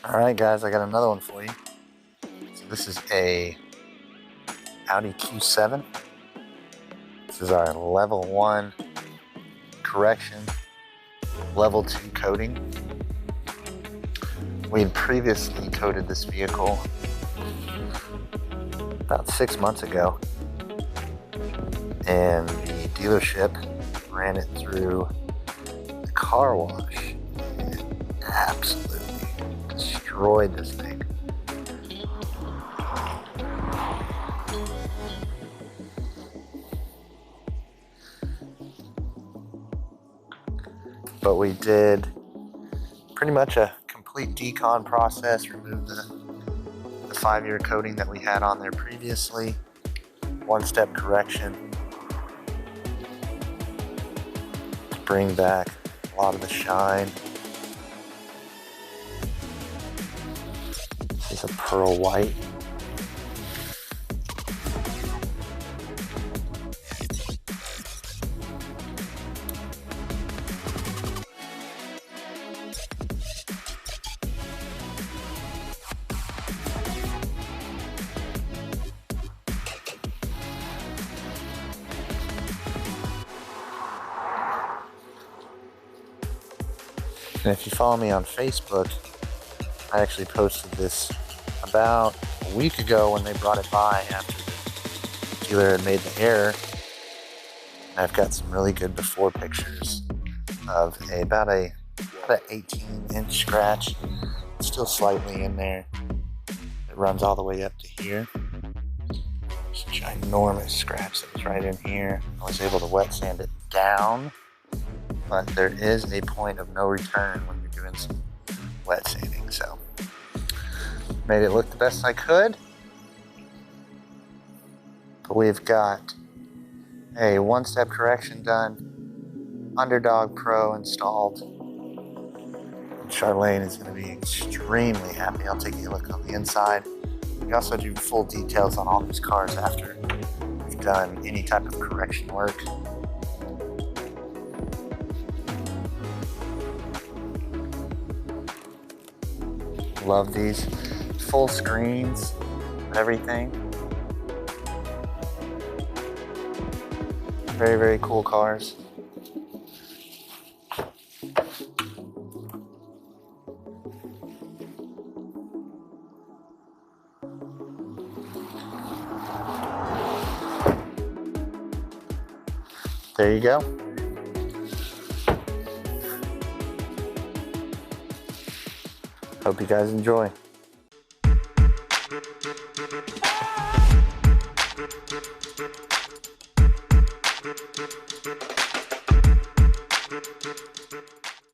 Alright guys, I got another one for you. So this is a Audi Q7. This is our level 1 correction, level 2 coating. We had previously coated this vehicle about 6 months ago, and the dealership ran it through the car wash and absolutely destroyed this thing. But we did pretty much a complete decon process, removed the 5-year coating that we had on there previously, 1-step correction to bring back a lot of the shine. It's a pearl white. And if you follow me on Facebook, I actually posted this about a week ago when they brought it by after the dealer had made the error. And I've got some really good before pictures of about an 18-inch scratch. It's still slightly in there. It runs all the way up to here. It's a ginormous scratch that was right in here. I was able to wet sand it down, but there is a point of no return when you're doing some wet sanding, so made it look the best I could. But we've got a 1-step correction done, Underdog Pro installed. Charlene is going to be extremely happy. I'll take you a look on the inside. We also do full details on all these cars after we've done any type of correction work. Love these full screens, everything. Very, very cool cars. There you go. Hope you guys enjoy.